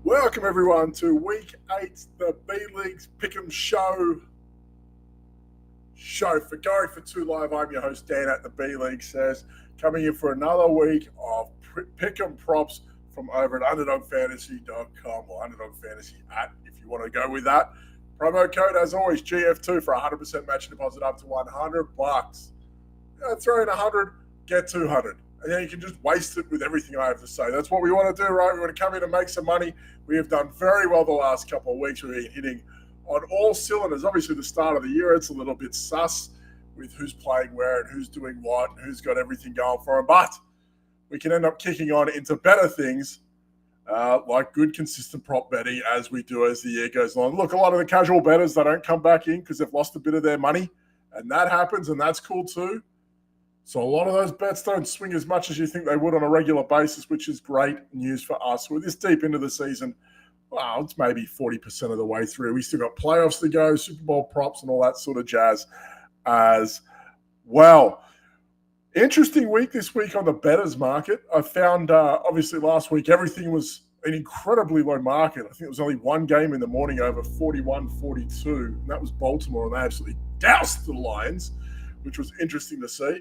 Welcome everyone to Week 8, the B-League's Pick'em Show for Going for Two Live. I'm your host Dan at the B-League Says, coming in for another week of Pick'em props from over at UnderdogFantasy.com or Underdog Fantasy at, if you want to go with that. Promo code, as always, GF2 for 100% match deposit up to $100. Throw in 100, get 200. And then you can just waste it with everything I have to say. That's what we want to do, right? We want to come in and make some money. We have done very well the last couple of weeks. We've been hitting on all cylinders. Obviously, the start of the year, it's a little bit sus with who's playing where and who's doing what and who's got everything going for them. But we can end up kicking on into better things, like good, consistent prop betting as we do as the year goes on. Look, a lot of the casual bettors, they don't come back in because they've lost a bit of their money. And that happens, and that's cool too. So a lot of those bets don't swing as much as you think they would on a regular basis, which is great news for us. We're this deep into the season. Well, it's maybe 40% of the way through. We still got playoffs to go, Super Bowl props and all that sort of jazz as well. Interesting week this week on the bettors market. I found, obviously, last week everything was an incredibly low market. I think it was only one game in the morning over 41-42, and that was Baltimore, and they absolutely doused the Lions, which was interesting to see.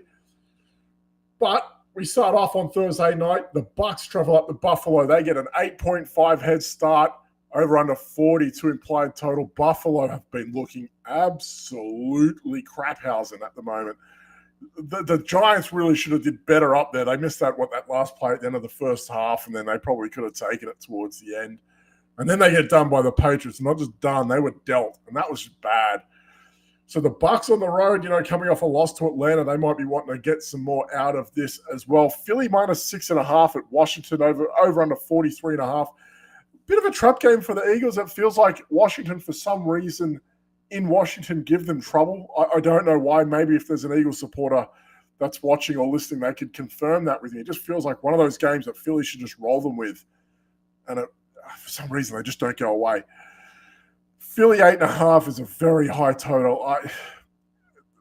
But we start off on Thursday night. The Bucs travel up to Buffalo. They get an 8.5 head start, over under 42 implied total. Buffalo have been looking absolutely craphousing at the moment. The Giants really should have did better up there. They missed that last play at the end of the first half, and then they probably could have taken it towards the end. And then they get done by the Patriots. Not just done, they were dealt, and that was just bad. So the Bucs on the road, coming off a loss to Atlanta, they might be wanting to get some more out of this as well. Philly minus 6.5 at Washington, over under 43.5. Bit of a trap game for the Eagles. It feels like Washington, for some reason, in Washington, give them trouble. I don't know why. Maybe if there's an Eagles supporter that's watching or listening, they could confirm that with me. It just feels like one of those games that Philly should just roll them with. And for some reason, they just don't go away. Philly 8.5 is a very high total.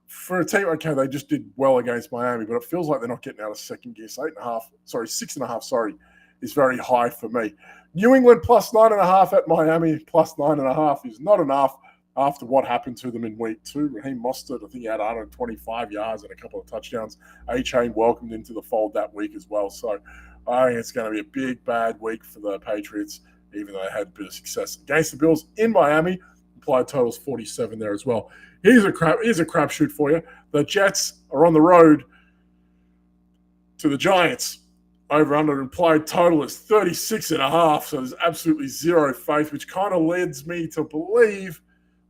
For a team, okay, they just did well against Miami, but it feels like they're not getting out of second gear. So 6.5, is very high for me. New England plus 9.5 at Miami, plus 9.5 is not enough after what happened to them in week 2. Raheem Mostert, I think he had 125 yards and a couple of touchdowns. A-Chain welcomed into the fold that week as well. So I think it's going to be a big, bad week for the Patriots, even though they had a bit of success against the Bills in Miami. Implied totals 47 there as well. Here's a crapshoot for you. The Jets are on the road to the Giants. Over under implied total is 36.5. So there's absolutely zero faith, which kind of leads me to believe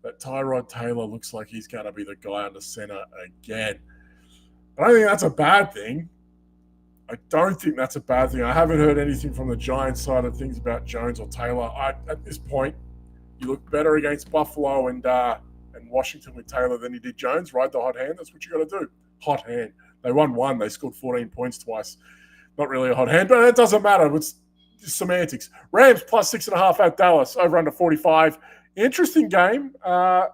that Tyrod Taylor looks like he's going to be the guy under center again. I don't think that's a bad thing. I haven't heard anything from the Giants side of things about Jones or Taylor. At this point, you look better against Buffalo and Washington with Taylor than you did Jones. Ride the hot hand. That's what you got to do. Hot hand. They won one. They scored 14 points twice. Not really a hot hand, but it doesn't matter. It's semantics. Rams plus 6.5 at Dallas. Over under 45. Interesting game. The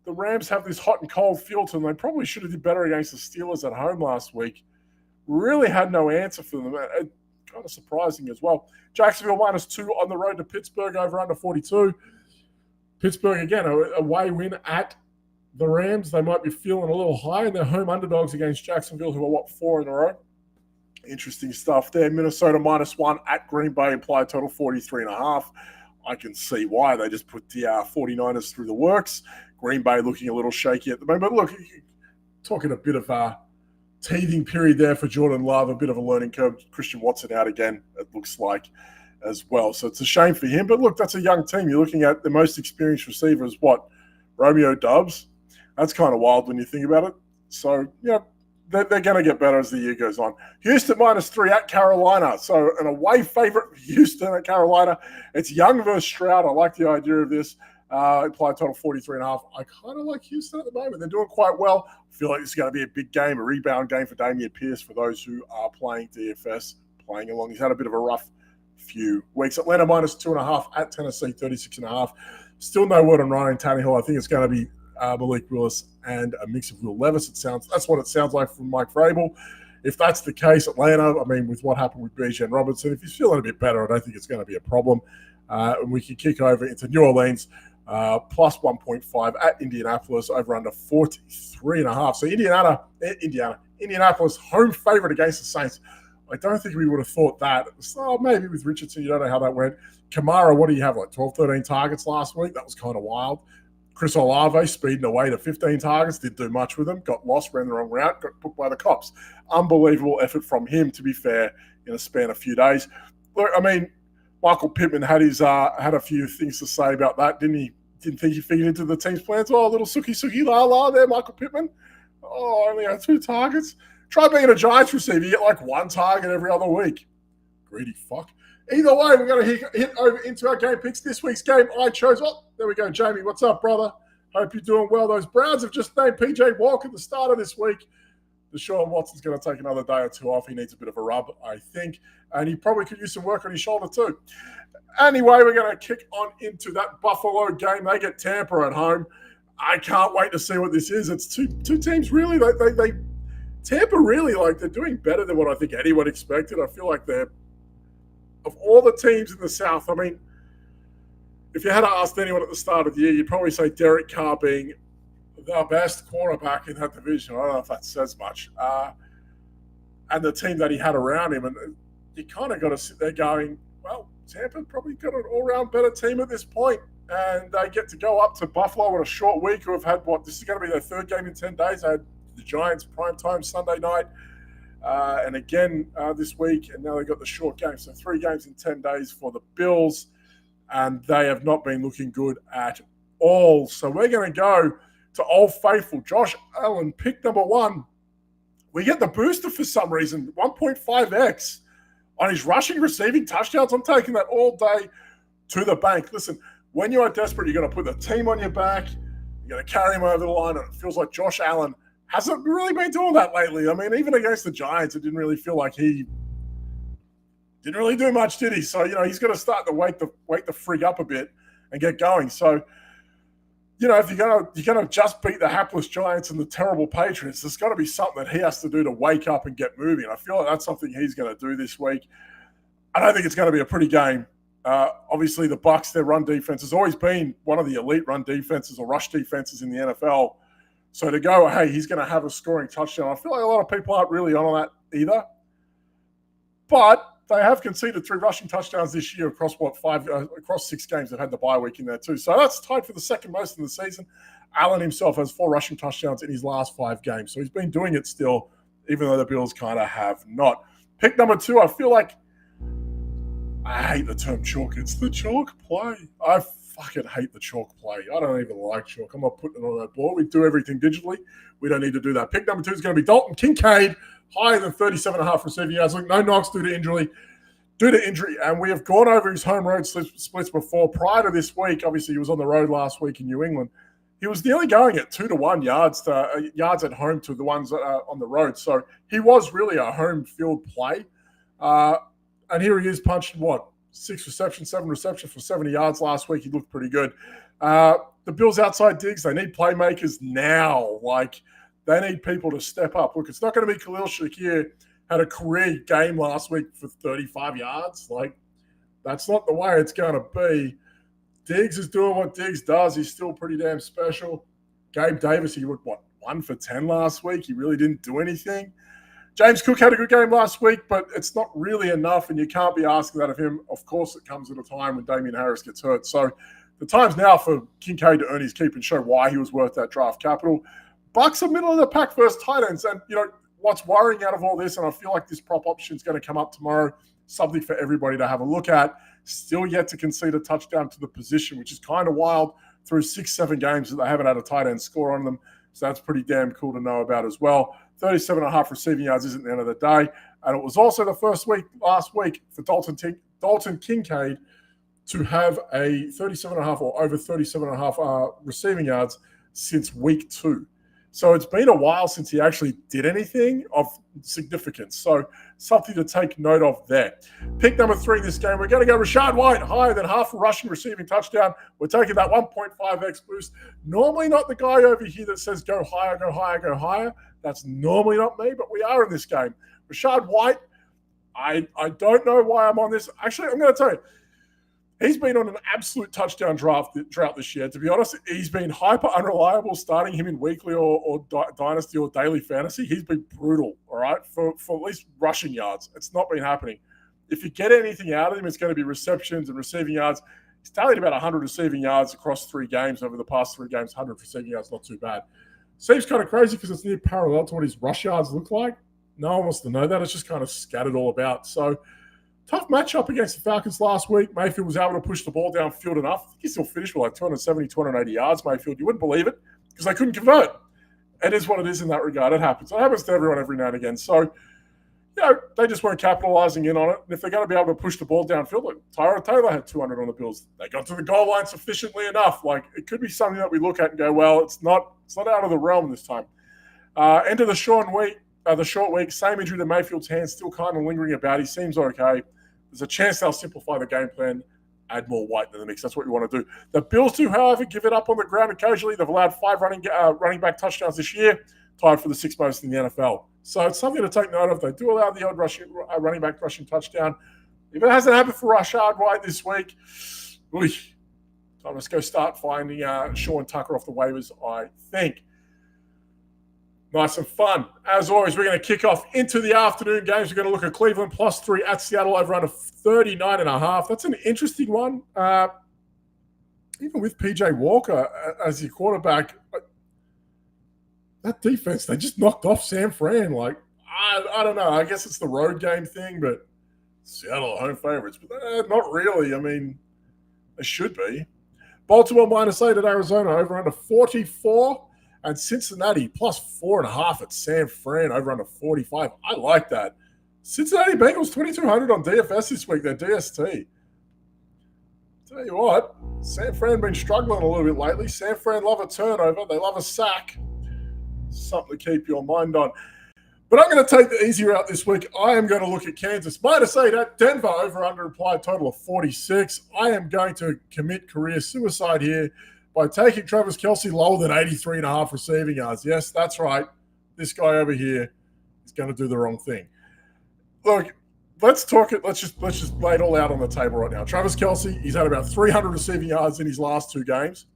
Rams have this hot and cold feel to them. They probably should have did better against the Steelers at home last week. Really had no answer for them. Kind of surprising as well. Jacksonville minus 2 on the road to Pittsburgh, over under 42. Pittsburgh, again, a away win at the Rams. They might be feeling a little high, and they're home underdogs against Jacksonville, who are, 4 in a row? Interesting stuff there. Minnesota minus 1 at Green Bay, implied total 43.5. I can see why. They just put the 49ers through the works. Green Bay looking a little shaky at the moment. But look, talking a bit of teething period there for Jordan Love, a bit of a learning curve. Christian Watson out again, it looks like, as well. So it's a shame for him. But look, that's a young team. You're looking at the most experienced receiver is what? Romeo Doubs. That's kind of wild when you think about it. So, they're going to get better as the year goes on. Houston minus 3 at Carolina. So an away favorite for Houston at Carolina. It's Young versus Stroud. I like the idea of this. Implied total 43.5. I kind of like Houston at the moment. They're doing quite well. I feel like this is going to be a big game, a rebound game for Dameon Pierce for those who are playing DFS, playing along. He's had a bit of a rough few weeks. Atlanta minus 2.5 at Tennessee, 36.5. Still no word on Ryan Tannehill. I think it's going to be Malik Willis and a mix of Will Levis. That's what it sounds like from Mike Vrabel. If that's the case, Atlanta, I mean, with what happened with Bijan Robinson, if he's feeling a bit better, I don't think it's going to be a problem. And we can kick over into New Orleans, plus 1.5 at Indianapolis, over under 43.5. So Indianapolis, home favorite against the Saints. I don't think we would have thought that. So maybe with Richardson, you don't know how that went. Kamara, what do you have, like 12, 13 targets last week? That was kind of wild. Chris Olave speeding away to 15 targets, didn't do much with them, got lost, ran the wrong route, got booked by the cops. Unbelievable effort from him, to be fair, in a span of a few days. Look, I mean, Michael Pittman had a few things to say about that, didn't he? Didn't think he figured into the team's plans. Oh, a little suki la la there, Michael Pittman. Oh, only had 2 targets. Try being a Giants receiver. You get like 1 target every other week. Greedy fuck. Either way, we're going to hit over into our game picks. This week's game I chose. Oh, there we go, Jamie. What's up, brother? Hope you're doing well. Those Browns have just named PJ Walker at the start of this week. Deshaun Watson's going to take another day or 2 off. He needs a bit of a rub, I think. And he probably could use some work on his shoulder too. Anyway, we're going to kick on into that Buffalo game. They get Tampa at home. I can't wait to see what this is. It's two teams really. They Tampa really, like, they're doing better than what I think anyone expected. I feel like they're, of all the teams in the South, I mean, if you had to ask anyone at the start of the year, you'd probably say Derek Carr being the best quarterback in that division. I don't know if that says much. And the team that he had around him. And you kind of got to sit there going, well, Tampa probably got an all-round better team at this point. And they get to go up to Buffalo in a short week, who have had, this is going to be their 3rd game in 10 days. They had the Giants primetime Sunday night. And again this week, and now they've got the short game. So 3 games in 10 days for the Bills, and they have not been looking good at all. So we're going to go to Old Faithful. Josh Allen, pick number 1. We get the booster for some reason, 1.5x on his rushing, receiving touchdowns. I'm taking that all day to the bank. Listen, when you are desperate, you're going to put the team on your back. You're going to carry him over the line, and it feels like Josh Allen hasn't really been doing that lately. I mean, even against the Giants, it didn't really feel like he didn't really do much, did he? So, he's got to start to wake the frig up a bit and get going. So, if you're gonna just beat the hapless Giants and the terrible Patriots, there's got to be something that he has to do to wake up and get moving. I feel like that's something he's going to do this week. I don't think it's going to be a pretty game. Obviously, the Bucs, their run defense has always been one of the elite run defenses or rush defenses in the NFL. So to go, hey, he's going to have a scoring touchdown, I feel like a lot of people aren't really on that either. But they have conceded 3 rushing touchdowns this year across across 6 games. They've had the bye week in there too. So that's tied for the 2nd most in the season. Allen himself has 4 rushing touchdowns in his last 5 games. So he's been doing it still, even though the Bills kind of have not. Pick number 2, I feel like, I hate the term chalk. It's the chalk play. I fucking hate the chalk play. I don't even like chalk. I'm not putting it on that board. We do everything digitally. We don't need to do that. Pick number 2 is going to be Dalton Kincaid, higher than 37.5 receiving yards. Look, no knocks due to injury. And we have gone over his home road splits before. Prior to this week, obviously he was on the road last week in New England. He was nearly going at 2-to-1 yards at home to the ones on the road. So he was really a home field play. And here he is, punched 7 receptions for 70 yards last week. He looked pretty good. The Bills outside Diggs, they need playmakers now. Like, they need people to step up. Look, it's not going to be Khalil Shakir had a career game last week for 35 yards. Like, that's not the way it's going to be. Diggs is doing what Diggs does. He's still pretty damn special. Gabe Davis, he went, 1 for 10 last week? He really didn't do anything. James Cook had a good game last week, but it's not really enough, and you can't be asking that of him. Of course, it comes at a time when Damian Harris gets hurt. So the time's now for Kincaid to earn his keep and show why he was worth that draft capital. Bucks are middle of the pack versus tight ends, and, what's worrying out of all this, and I feel like this prop option is going to come up tomorrow, something for everybody to have a look at. Still yet to concede a touchdown to the position, which is kind of wild through 6-7 games that they haven't had a tight end score on them. So that's pretty damn cool to know about as well. 37.5 receiving yards isn't the end of the day. And it was also the first week last week for Dalton Kincaid to have a 37.5 or over 37.5 receiving yards since week 2. So it's been a while since he actually did anything of significance. So something to take note of there. Pick number 3 in this game, we're going to go Rachaad White, higher than half a rushing receiving touchdown. We're taking that 1.5x boost. Normally not the guy over here that says go higher, go higher, go higher. That's normally not me, but we are in this game. Rashad White, I don't know why I'm on this. Actually, I'm going to tell you, he's been on an absolute touchdown drought this year. To be honest, he's been hyper unreliable starting him in weekly or dynasty or daily fantasy. He's been brutal, all right, for at least rushing yards. It's not been happening. If you get anything out of him, it's going to be receptions and receiving yards. He's tallied about 100 receiving yards across 3 games over the past 3 games. 100 receiving yards, not too bad. Seems kind of crazy because it's near parallel to what his rush yards look like. No one wants to know that. It's just kind of scattered all about. So, tough matchup against the Falcons last week. Mayfield was able to push the ball downfield enough. I think he still finished with like 270, 280 yards, Mayfield. You wouldn't believe it because they couldn't convert. It is what it is in that regard. It happens. It happens to everyone every now and again. So, they just weren't capitalizing in on it. And if they're going to be able to push the ball downfield, like Tyrod Taylor had 200 on the Bills. They got to the goal line sufficiently enough. Like, it could be something that we look at and go, well, it's not out of the realm this time. End of the short week, same injury to Mayfield's hand, still kind of lingering about. He seems okay. There's a chance they'll simplify the game plan, add more White in the mix. That's what we want to do. The Bills do, however, give it up on the ground occasionally. They've allowed 5 running back touchdowns this year, tied for the 6th most in the NFL. So it's something to take note of. They do allow the odd running back rushing touchdown. If it hasn't happened for Rashad White this week, time to go start finding Sean Tucker off the waivers, I think. Nice and fun. As always, we're going to kick off into the afternoon games. We're going to look at Cleveland +3 at Seattle over under 39.5. That's an interesting one. Even with PJ Walker as your quarterback, that defense, they just knocked off San Fran. Like, I don't know. I guess it's the road game thing, but Seattle are home favorites. But not really. I mean, they should be. Baltimore -8 at Arizona over under 44. And Cincinnati +4.5 at San Fran over under 45. I like that. Cincinnati Bengals 2,200 on DFS this week. They're DST. Tell you what, San Fran been struggling a little bit lately. San Fran love a turnover. They love a sack. Something to keep your mind on. But I'm going to take the easy route this week. I am going to look at Kansas -8 at Denver over under implied total of 46. I am going to commit career suicide here by taking Travis Kelce lower than 83.5 receiving yards. Yes, that's right. This guy over here is going to do the wrong thing. Look, let's talk it. Let's just lay it all out on the table right now. Travis Kelce, he's had about 300 receiving yards in his last 2 games,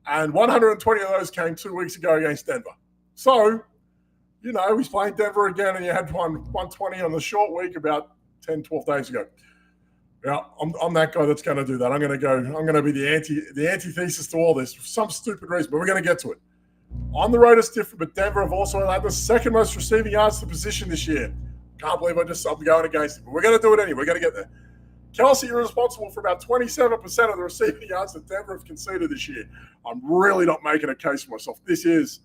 and 120 of those came 2 weeks ago against Denver. So, he's playing Denver again, and you had 120 on the short week about 10, 12 days ago. Yeah, I'm that guy that's going to do that. I'm going to be the antithesis to all this for some stupid reason, but we're going to get to it. On the road, it's different, but Denver have also had the 2nd most receiving yards to position this year. Can't believe I'm going against it, but we're going to do it anyway. We're going to get there. Kelce is responsible for about 27% of the receiving yards that Denver have conceded this year. I'm really not making a case for myself. This is,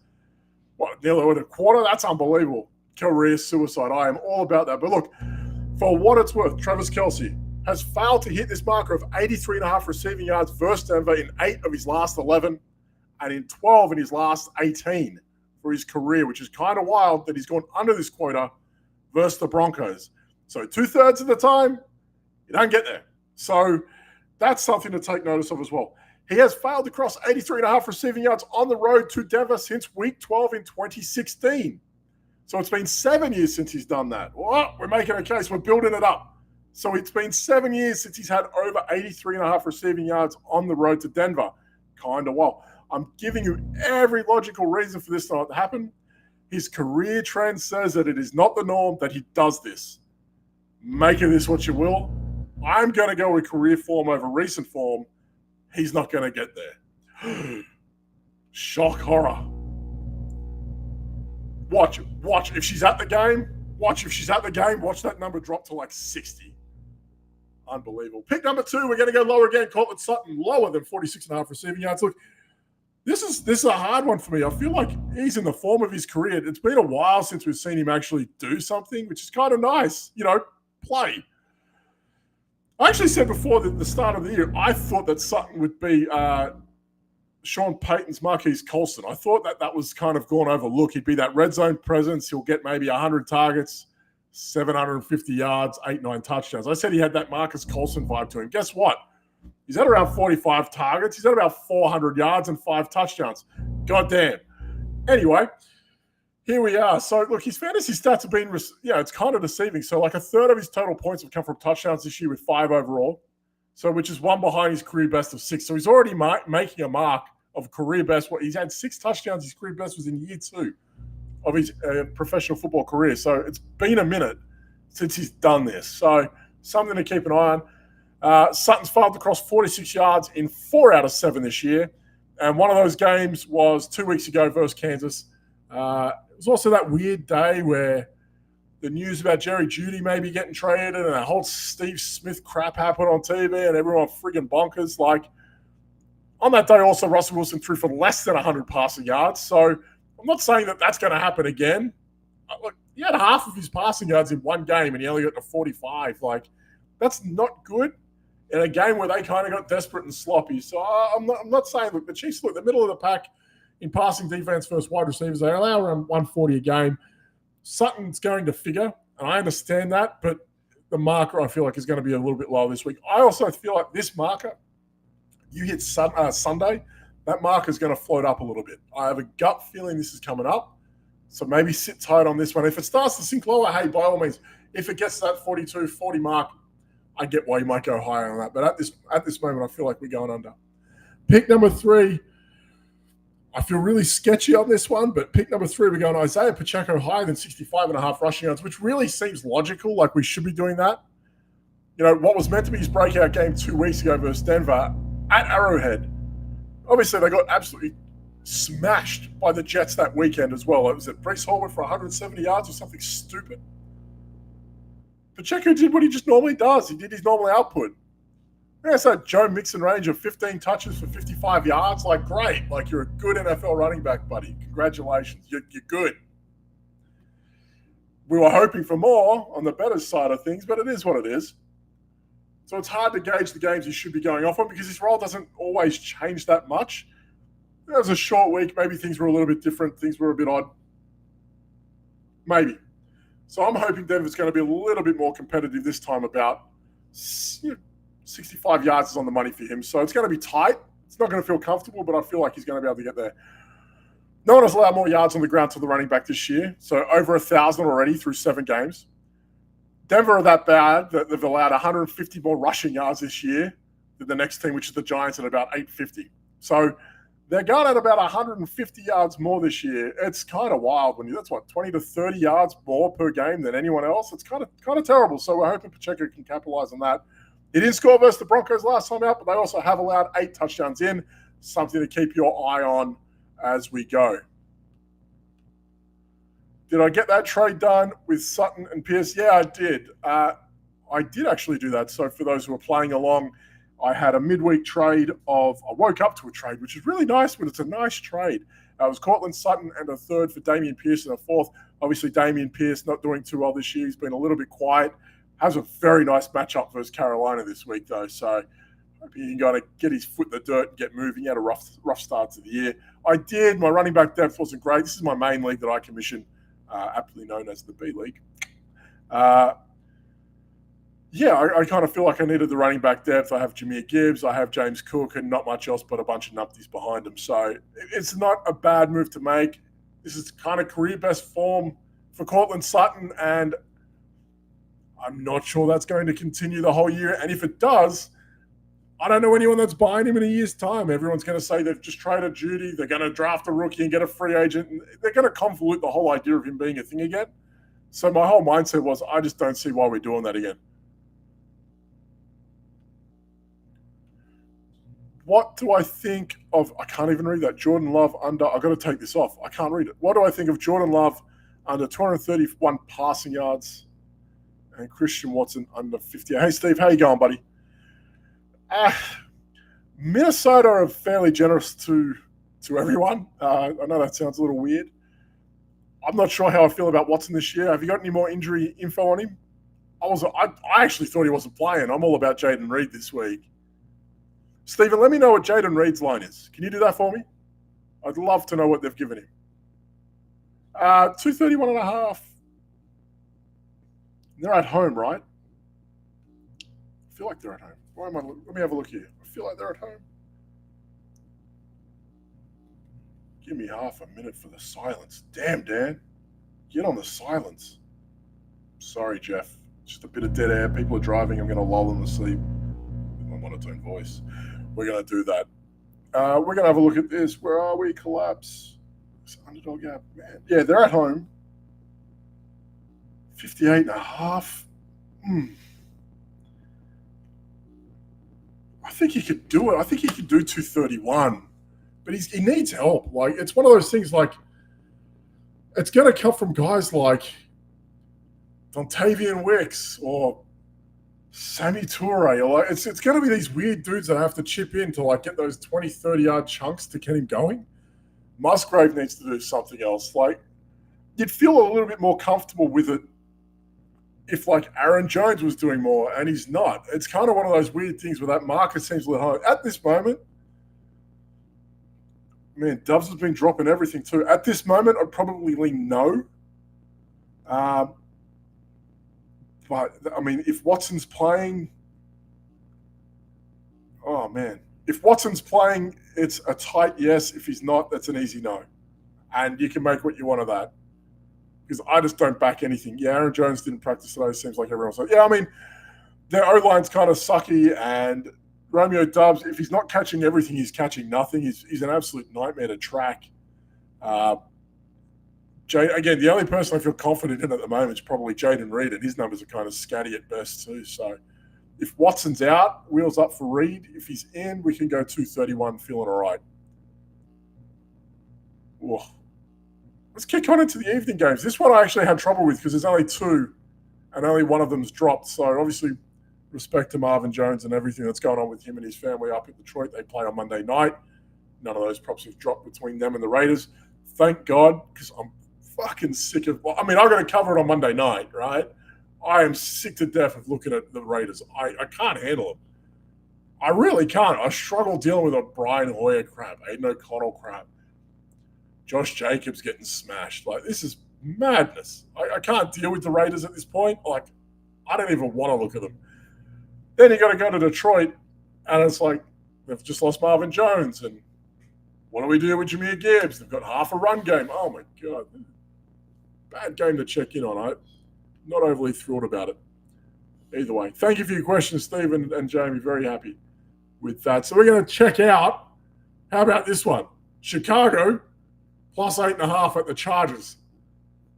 nearly a quarter? That's unbelievable. Career suicide. I am all about that. But look, for what it's worth, Travis Kelce has failed to hit this marker of 83.5 receiving yards versus Denver in 8 of his last 11 and in 12 in his last 18 for his career, which is kind of wild that he's gone under this quota versus the Broncos. So 2/3 of the time, you don't get there. So that's something to take notice of as well. He has failed to cross 83.5 receiving yards on the road to Denver since week 12 in 2016. So it's been 7 years since he's done that. Well, we're making a case. We're building it up. So it's been 7 years since he's had over 83.5 receiving yards on the road to Denver. Kind of wild. I'm giving you every logical reason for this not to happen. His career trend says that it is not the norm that he does this. Make of this what you will. I'm going to go with career form over recent form. He's not going to get there. Shock horror. Watch. If she's at the game, watch that number drop to like 60. Unbelievable. Pick number 2, we're going to go lower again. Cortland Sutton, lower than 46.5 receiving yards. Look, this is a hard one for me. I feel like he's in the form of his career. It's been a while since we've seen him actually do something, which is kind of nice. Play. I actually said before the start of the year, I thought that Sutton would be Sean Payton's Marquise Colston. I thought that was kind of gone overlooked. He'd be that red zone presence. He'll get maybe 100 targets, 750 yards, 8-9 touchdowns. I said he had that Marcus Colston vibe to him. Guess what? He's had around 45 targets. He's had about 400 yards and 5 touchdowns. God damn. Anyway, Here we are. So, look, his fantasy stats have been, it's kind of deceiving. So, like a third of his total points have come from touchdowns this year with 5 overall. So, which is one behind his career best of 6. So, he's already making a mark of career best. He's had 6 touchdowns. His career best was in year 2 of his professional football career. So, it's been a minute since he's done this. So, something to keep an eye on. Sutton's filed across 46 yards in 4 out of 7 this year. And one of those games was 2 weeks ago versus Kansas. It was also that weird day where the news about Jerry Jeudy maybe getting traded and that whole Steve Smith crap happened on TV and everyone friggin' bonkers. Like, on that day also, Russell Wilson threw for less than 100 passing yards. So I'm not saying that that's going to happen again. Look, he had half of his passing yards in one game and he only got to 45. Like, that's not good in a game where they kind of got desperate and sloppy. So I'm not saying, look, the Chiefs, look, the middle of the pack in passing defense versus wide receivers, they allow around 140 a game. Sutton's going to figure, and I understand that, but the marker I feel like is going to be a little bit lower this week. I also feel like this marker, you hit Sunday, that marker is going to float up a little bit. I have a gut feeling this is coming up, so maybe sit tight on this one. If it starts to sink lower, hey, by all means, if it gets to that 42, 40 mark, I get why you might go higher on that. But at this moment, I feel like we're going under. Pick number 3. I feel really sketchy on this one, but pick number 3, we're going Isaiah Pacheco higher than 65.5 rushing yards, which really seems logical, like we should be doing that. You know, what was meant to be his breakout game 2 weeks ago versus Denver at Arrowhead. Obviously, they got absolutely smashed by the Jets that weekend as well. It was at Breece Hall for 170 yards or something stupid. Pacheco did what he just normally does. He did his normal output. That's that Joe Mixon range of 15 touches for 55 yards. Like, great. Like, you're a good NFL running back, buddy. Congratulations. You're good. We were hoping for more on the better side of things, but it is what it is. So it's hard to gauge the games he should be going off on because his role doesn't always change that much. It was a short week. Maybe things were a little bit different. Things were a bit odd. Maybe. So I'm hoping Denver's going to be a little bit more competitive this time about. 65 yards is on the money for him. So it's going to be tight. It's not going to feel comfortable, but I feel like he's going to be able to get there. No one has allowed more yards on the ground to the running back this year. So over 1,000 already through 7 games. Denver are that bad that they've allowed 150 more rushing yards this year than the next team, which is the Giants, at about 850. So they're going at about 150 yards more this year. It's kind of wild that's 20 to 30 yards more per game than anyone else. It's kind of terrible. So we're hoping Pacheco can capitalize on that. He didn't score versus the Broncos last time out, but they also have allowed 8 touchdowns in. Something to keep your eye on as we go. Did I get that trade done with Sutton and Pierce? Yeah, I did. I did actually do that. So for those who are playing along, I had a midweek trade I woke up to a trade, which is really nice, but it's a nice trade. It was Cortland Sutton and a third for Damian Pierce and a fourth. Obviously, Damian Pierce not doing too well this year. He's been a little bit quiet. Has a very nice matchup versus Carolina this week, though. So hoping he can kind of get his foot in the dirt and get moving. He had a rough start to the year. I did. My running back depth wasn't great. This is my main league that I commission, aptly known as the B League. I kind of feel like I needed the running back depth. I have Jahmyr Gibbs. I have James Cook and not much else but a bunch of numpties behind him. So it's not a bad move to make. This is kind of career best form for Cortland Sutton, and I'm not sure that's going to continue the whole year. And if it does, I don't know anyone that's buying him in a year's time. Everyone's going to say they've just traded Jeudy. They're going to draft a rookie and get a free agent. And they're going to convolute the whole idea of him being a thing again. So my whole mindset was, I just don't see why we're doing that again. What do I think of, I can't even read that, Jordan Love under, I've got to take this off. I can't read it. What do I think of Jordan Love under 231 passing yards? And Christian Watson under 50. Hey, Steve, how you going, buddy? Minnesota are fairly generous to everyone. I know that sounds a little weird. I'm not sure how I feel about Watson this year. Have you got any more injury info on him? I actually thought he wasn't playing. I'm all about Jaden Reed this week. Stephen, let me know what Jaden Reed's line is. Can you do that for me? I'd love to know what they've given him. 231.5. They're at home, right? I feel like they're at home. Let me have a look here. I feel like they're at home. Give me half a minute for the silence. Damn, Dan. Get on the silence. Sorry, Jeff. Just a bit of dead air. People are driving. I'm going to lull them to sleep with my monotone voice. We're going to do that. We're going to have a look at this. Where are we? Collapse. This underdog app, man. Yeah, they're at home. 58 and a half. I think he could do it. I think he could do 231. But he needs help. Like, it's one of those things, like, it's going to come from guys like Dontavian Wicks or Sammy Toure. Or like, it's going to be these weird dudes that have to chip in to like get those 20, 30-yard chunks to get him going. Musgrave needs to do something else. Like, you'd feel a little bit more comfortable with it if like Aaron Jones was doing more, and he's not. It's kind of one of those weird things where that market seems a little high. At this moment, man, Dubs has been dropping everything too. At this moment, I'd probably lean no. But, I mean, if Watson's playing, oh, man. If Watson's playing, it's a tight yes. If he's not, that's an easy no. And you can make what you want of that. Because I just don't back anything. Yeah, Aaron Jones didn't practice today. Seems like everyone's like, yeah, I mean, their O-line's kind of sucky, and Romeo Dubs, if he's not catching everything, he's catching nothing. He's an absolute nightmare to track. Again, the only person I feel confident in at the moment is probably Jaden Reed, and his numbers are kind of scatty at best too. So if Watson's out, wheels up for Reed. If he's in, we can go 231, feeling all right. Whoa. Let's kick on into the evening games. This one I actually had trouble with because there's only two, and only one of them's dropped. So obviously, respect to Marvin Jones and everything that's going on with him and his family up in Detroit. They play on Monday night. None of those props have dropped between them and the Raiders. Thank God, because I'm fucking sick of. I mean, I'm going to cover it on Monday night, right? I am sick to death of looking at the Raiders. I can't handle it. I really can't. I struggle dealing with a Brian Hoyer crap, Aiden O'Connell crap, Josh Jacobs getting smashed. Like, this is madness. I can't deal with the Raiders at this point. Like, I don't even want to look at them. Then you got to go to Detroit, and it's like they've just lost Marvin Jones, and what do we do with Jahmyr Gibbs? They've got half a run game. Oh my God, bad game to check in on. I'm not overly thrilled about it. Either way, thank you for your questions, Stephen and Jamie. Very happy with that. So we're going to check out. How about this one? Chicago plus 8.5 at the Chargers,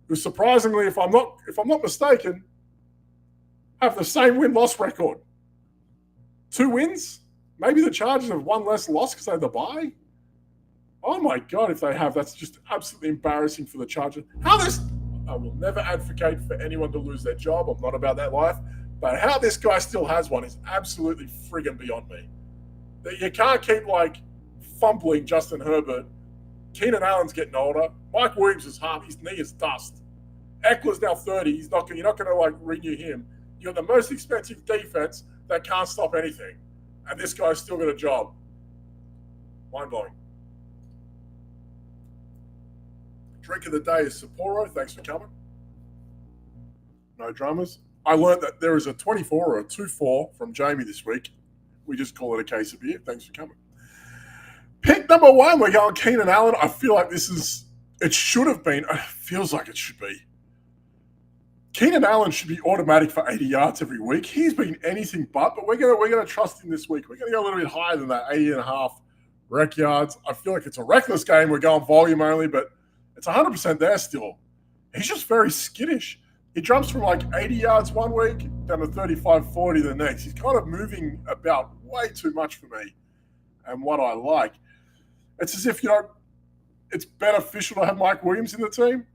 who surprisingly, if I'm not mistaken, have the same win-loss record. 2 wins. Maybe the Chargers have one less loss because they had the bye. Oh my God, if they have, that's just absolutely embarrassing for the Chargers. I will never advocate for anyone to lose their job. I'm not about that life. But how this guy still has one is absolutely friggin' beyond me. That you can't keep like fumbling Justin Herbert. Keenan Allen's getting older. Mike Williams is half. His knee is dust. Eckler's now 30. You're not going to like renew him. You're the most expensive defense that can't stop anything. And this guy's still got a job. Mind-blowing. Drink of the day is Sapporo. Thanks for coming. No dramas. I learned that there is a 24 or a 2-4 from Jamie this week. We just call it a case of beer. Thanks for coming. Pick number 1, we're going Keenan Allen. I feel like it should have been, it feels like it should be. Keenan Allen should be automatic for 80 yards every week. He's been anything but we're gonna trust him this week. We're gonna go a little bit higher than that, 80.5 rec yards. I feel like it's a reckless game. We're going volume only, but it's 100% there still. He's just very skittish. He jumps from like 80 yards one week down to 35, 40 the next. He's kind of moving about way too much for me and what I like. It's as if, it's beneficial to have Mike Williams in the team.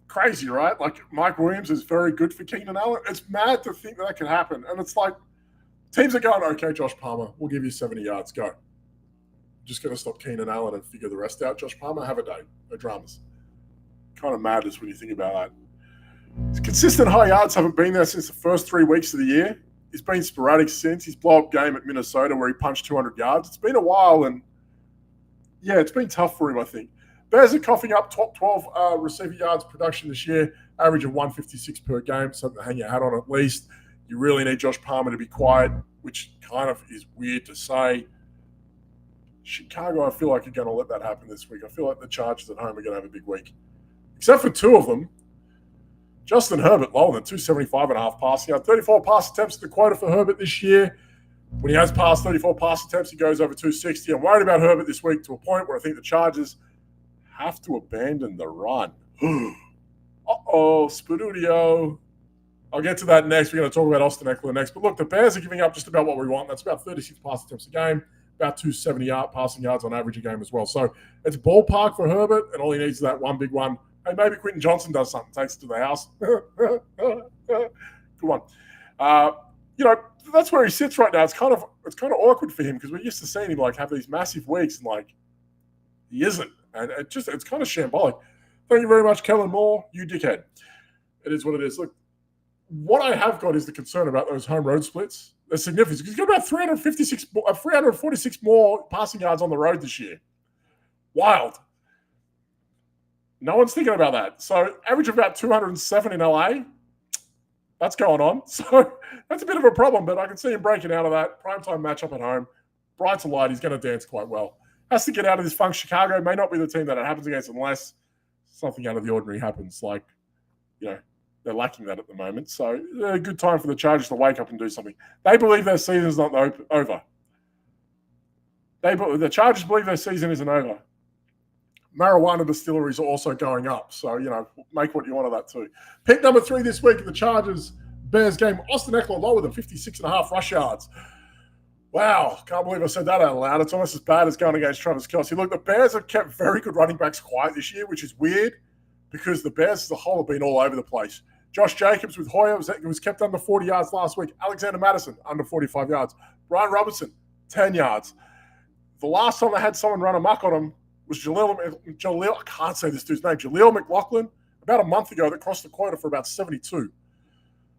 Crazy, right? Like, Mike Williams is very good for Keenan Allen. It's mad to think that could happen. And it's like, teams are going, okay, Josh Palmer, we'll give you 70 yards. Go. Just going to stop Keenan Allen and figure the rest out. Josh Palmer, have a day. No dramas. Kind of madness when you think about that. His consistent high yards haven't been there since the first 3 weeks of the year. He's been sporadic since. His blow-up game at Minnesota where he punched 200 yards. It's been a while, and yeah, it's been tough for him, I think. Bears are coughing up top 12 receiver yards production this year, average of 156 per game, something to hang your hat on at least. You really need Josh Palmer to be quiet, which kind of is weird to say. Chicago, I feel like you're going to let that happen this week. I feel like the Chargers at home are going to have a big week. except for two of them. Justin Herbert lower than 275.5 passing yards. 34 pass attempts at the quota for Herbert this year. When he has passed 34 pass attempts, he goes over 260. I'm worried about Herbert this week to a point where I think the Chargers have to abandon the run. Spadudio. I'll get to that next. We're going to talk about Austin Eckler next. But look, the Bears are giving up just about what we want. That's about 36 pass attempts a game, about 270 passing yards on average a game as well. So it's ballpark for Herbert, and all he needs is that one big one. Hey, maybe Quentin Johnson does something, takes it to the house. Good one. That's where he sits right now. It's kind of awkward for him because we're used to seeing him have these massive weeks and he isn't, and it's kind of shambolic. Thank you very much, Kellen Moore. You dickhead. It is what it is. Look, what I have got is the concern about those home road splits. They're significant. He's got about 346 more passing yards on the road this year. Wild. No one's thinking about that. So average of about 207 in LA. That's going on. So that's a bit of a problem, but I can see him breaking out of that. Primetime matchup at home. Bright to light. He's going to dance quite well. Has to get out of this funk. Chicago may not be the team that it happens against unless something out of the ordinary happens. They're lacking that at the moment. So a good time for the Chargers to wake up and do something. They believe their season is not over. The Chargers believe their season isn't over. Marijuana distilleries are also going up. So, make what you want of that too. Pick number 3 this week in the Chargers-Bears game. Austin Eckler lower than 56.5 rush yards. Wow. Can't believe I said that out loud. It's almost as bad as going against Travis Kelce. Look, the Bears have kept very good running backs quiet this year, which is weird because the Bears as a whole have been all over the place. Josh Jacobs with Hoyer was kept under 40 yards last week. Alexander Madison, under 45 yards. Brian Robinson, 10 yards. The last time they had someone run amok on him was Jaleel, I can't say this dude's name, Jaleel McLaughlin, about a month ago that crossed the quota for about 72.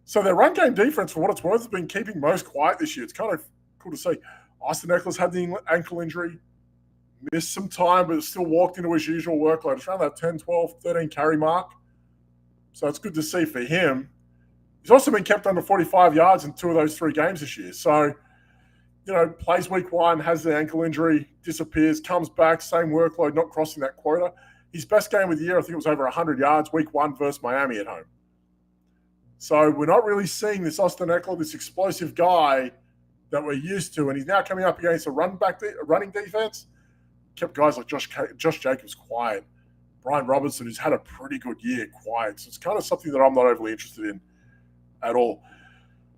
So their run game defense, for what it's worth, has been keeping most quiet this year. It's kind of cool to see. Austin Eckler's had the ankle injury, missed some time, but still walked into his usual workload. It's around that 10, 12, 13 carry mark. So it's good to see for him. He's also been kept under 45 yards in 2 of those 3 games this year. So, plays week 1, has the ankle injury, disappears, comes back, same workload, not crossing that quota. His best game of the year, I think it was over 100 yards, week 1 versus Miami at home. So we're not really seeing this Austin Eckler, this explosive guy that we're used to. And he's now coming up against a running defense. Kept guys like Josh Jacobs quiet. Brian Robinson, who's had a pretty good year, quiet. So it's kind of something that I'm not overly interested in at all.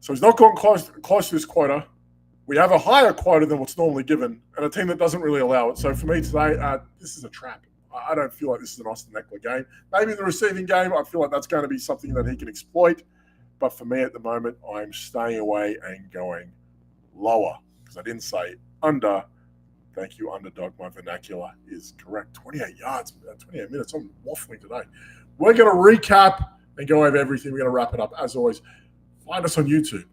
So he's not gone close to this quota. We have a higher quota than what's normally given, and a team that doesn't really allow it. So for me today, this is a trap. I don't feel like this is an Austin Eckler game. Maybe in the receiving game, I feel like that's going to be something that he can exploit. But for me at the moment, I'm staying away and going lower because I didn't say under. Thank you, underdog. My vernacular is correct. 28 yards, 28 minutes. I'm waffling today. We're going to recap and go over everything. We're going to wrap it up. As always, find us on YouTube.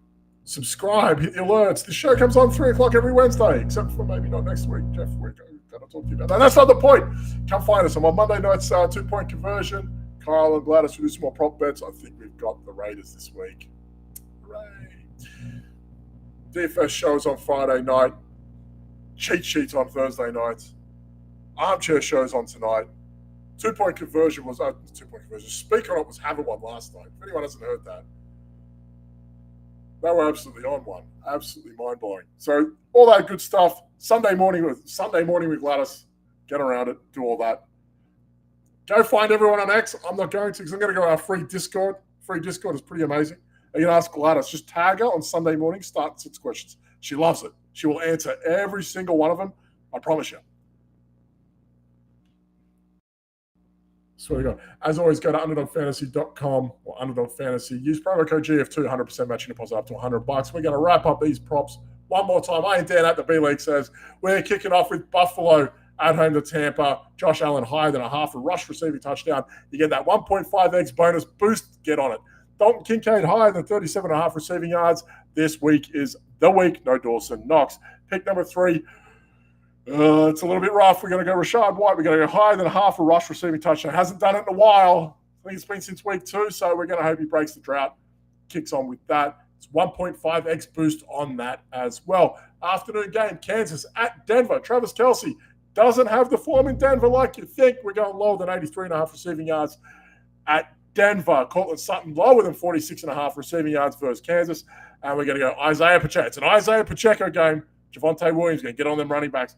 Subscribe, hit the alerts. The show comes on 3 o'clock every Wednesday, except for maybe not next week. Jeff, we're going to talk to you about that. That's not the point. Come find us. I'm on Monday nights, 2-point conversion. Kyle and Gladys will do some more prop bets. I think we've got the Raiders this week. Hooray. DFS shows on Friday night. Cheat sheets on Thursday nights. Armchair shows on tonight. 2-point conversion was 2-point conversion. Speak on it was having one last night. If anyone hasn't heard that, they were absolutely on one. Absolutely mind-blowing. So all that good stuff. Sunday morning with Gladys. Get around it. Do all that. Go find everyone on X. I'm not going to because I'm going to go to our free Discord. Free Discord is pretty amazing. You can ask Gladys. Just tag her on Sunday morning. Start 6 questions. She loves it. She will answer every single one of them. I promise you. Swear to God. As always, go to underdogfantasy.com or underdogfantasy. Use promo code GF2, 100% matching deposit up to $100. We're going to wrap up these props one more time. I and Dan at the B-League says we're kicking off with Buffalo at home to Tampa. Josh Allen higher than a half a rush receiving touchdown. You get that 1.5x bonus boost. Get on it. Dalton Kincaid higher than 37.5 receiving yards. This week is the week. No Dawson Knox. Pick number 3. It's a little bit rough. We're going to go Rashad White. We're going to go higher than a half a rush receiving touchdown. Hasn't done it in a while. I think it's been since week 2, so we're going to hope he breaks the drought. Kicks on with that. It's 1.5x boost on that as well. Afternoon game, Kansas at Denver. Travis Kelce doesn't have the form in Denver like you think. We're going lower than 83.5 receiving yards. at Denver. Cortland Sutton lower than 46.5 receiving yards versus Kansas. And we're going to go Isaiah Pacheco. It's an Isaiah Pacheco game. Javonte Williams going to get on them running backs.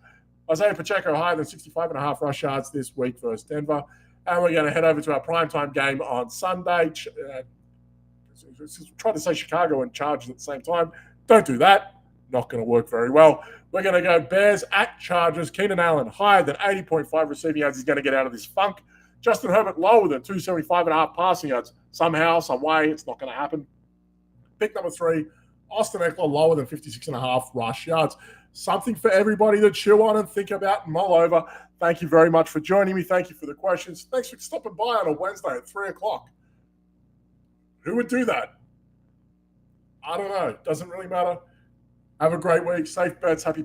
Isaiah Pacheco higher than 65.5 rush yards this week versus Denver. And we're going to head over to our primetime game on Sunday. Try to say Chicago and Chargers at the same time. Don't do that. Not going to work very well. We're going to go Bears at Chargers. Keenan Allen higher than 80.5 receiving yards. He's going to get out of this funk. Justin Herbert lower than 275.5 passing yards. Somehow, some way, it's not going to happen. Pick number 3, Austin Eckler lower than 56.5 rush yards. Something for everybody to chew on and think about and mull over. Thank you very much for joining me. Thank you for the questions. Thanks for stopping by on a Wednesday at 3 o'clock. Who would do that? I don't know. Doesn't really matter. Have a great week. Safe bets. Happy